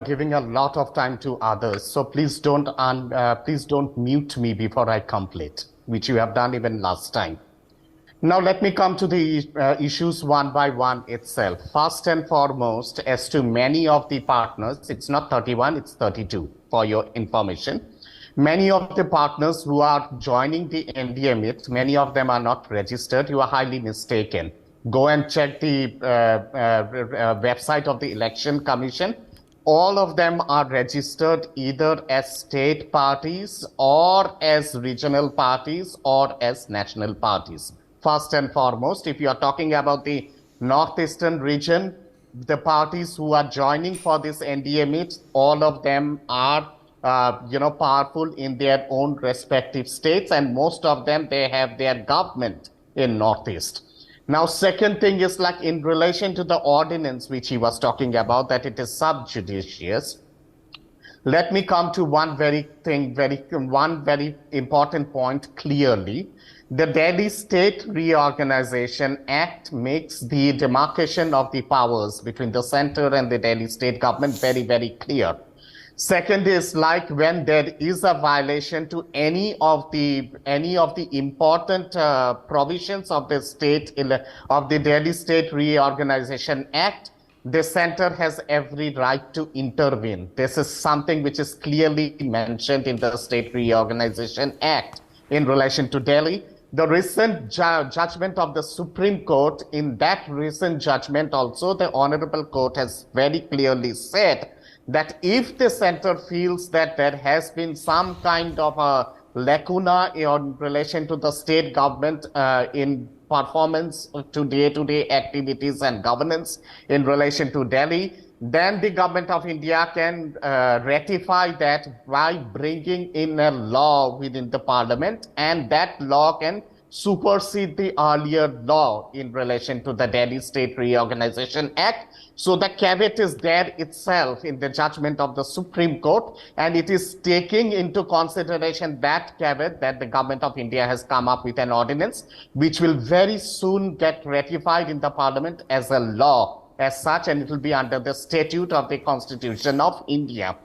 giving a lot of time to others. So please don't mute me before I complete, which you have done even last time. Now let me come to the issues one by one itself. First and foremost, as to many of the partners, it's not 31, it's 32 for your information. Many of the partners who are joining the NDA meet, many of them are not registered. You are highly mistaken. Go and check the website of the Election Commission. All of them are registered either as state parties or as regional parties or as national parties. First and foremost, if you are talking about the northeastern region, the parties who are joining for this NDA meet, all of them are powerful in their own respective states, and most of them, they have their government in Northeast. Now, second thing is like in relation to the ordinance which he was talking about, that it is sub judice. Let me come to one very important point clearly. The Delhi State Reorganization Act makes the demarcation of the powers between the center and the Delhi state government very, very clear. Second is like when there is a violation to any of the important provisions of the Delhi State Reorganization Act, the center has every right to intervene. This is something which is clearly mentioned in the State Reorganization Act in relation to Delhi. The recent judgment of the Supreme Court, in that recent judgment also, the Honorable Court has very clearly said that if the center feels that there has been some kind of a lacuna in relation to the state government in performance to day-to-day activities and governance in relation to Delhi, then the government of India can ratify that by bringing in a law within the parliament, and that law can supersede the earlier law in relation to the Delhi State Reorganization Act. So the caveat is there itself in the judgment of the Supreme Court, and it is taking into consideration that caveat that the government of India has come up with an ordinance which will very soon get ratified in the parliament as a law as such, and it will be under the statute of the Constitution of India.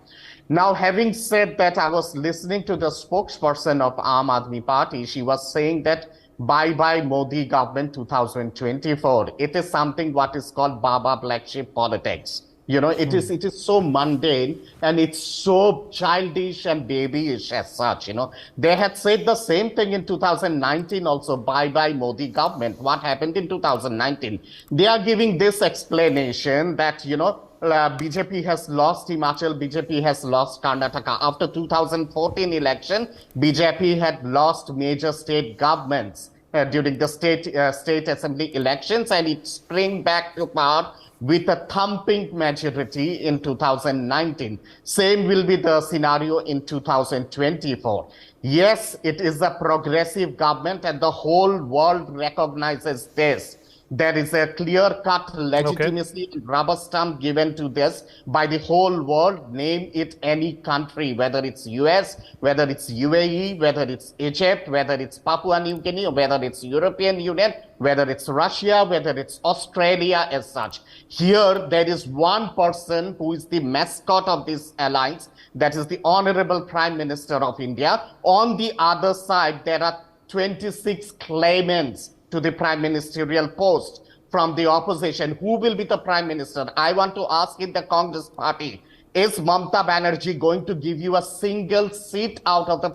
Now, having said that, I was listening to the spokesperson of Aam Aadmi Party. She was saying that bye-bye Modi government 2024. It is something what is called Baba Black Sheep politics. You know, it is so mundane and it's so childish and babyish as such, you know. They had said the same thing in 2019 also, bye-bye Modi government. What happened in 2019? They are giving this explanation that, you know, BJP has lost Himachal, BJP has lost Karnataka. After 2014 election, BJP had lost major state governments during the state assembly elections, and it sprang back to power with a thumping majority in 2019. Same will be the scenario in 2024. Yes, it is a progressive government and the whole world recognizes this. There is a clear-cut legitimacy and rubber stamp given to this by the whole world, name it any country, whether it's US, whether it's UAE, whether it's Egypt, whether it's Papua New Guinea, or whether it's European Union, whether it's Russia, whether it's Australia as such. Here, there is one person who is the mascot of this alliance, that is the Honorable Prime Minister of India. On the other side, there are 26 claimants to the prime ministerial post from the opposition. Who will be the prime minister? I want to ask in the Congress party, is Mamata Banerjee going to give you a single seat out of the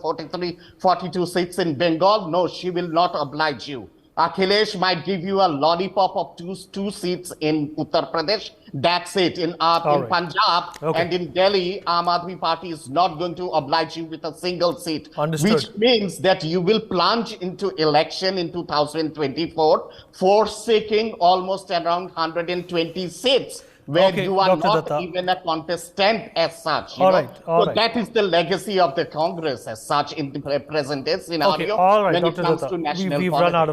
42 seats in Bengal? No, she will not oblige you. Akhilesh might give you a lollipop of two seats in Uttar Pradesh. That's it. In Punjab and in Delhi, Aam Aadmi Party is not going to oblige you with a single seat. Understood. Which means that you will plunge into election in 2024, forsaking almost around 120 seats. Where you are Dr. not Dutta. even a contestant as such. All right. That is the legacy of the Congress as such in the present day scenario. Okay, all right, when Dr. it comes Dutta. to national We've politics. run out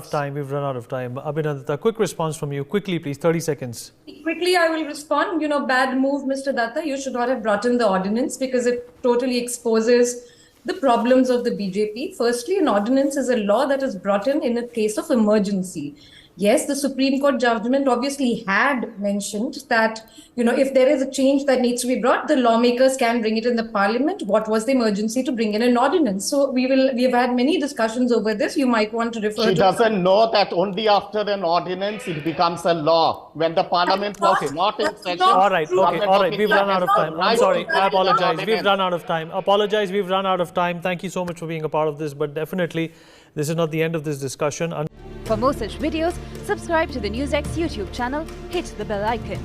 of time. Abhinandan, quick response from you. Quickly, please. 30 seconds. Quickly, I will respond. You know, bad move, Mr. Datta. You should not have brought in the ordinance because it totally exposes the problems of the BJP. Firstly, an ordinance is a law that is brought in a case of emergency. Yes, the Supreme Court judgment obviously had mentioned that, if there is a change that needs to be brought, the lawmakers can bring it in the parliament. What was the emergency to bring in an ordinance? So we've had many discussions over this. You might want to refer She to. doesn't know that only after an ordinance it becomes a law. When the parliament was not in session. All right, we've run out of time. I'm sorry, I apologize. We've run out of time. We've run out of time. Thank you so much for being a part of this, but definitely this is not the end of this discussion. For more such videos, subscribe to the NewsX YouTube channel, hit the bell icon.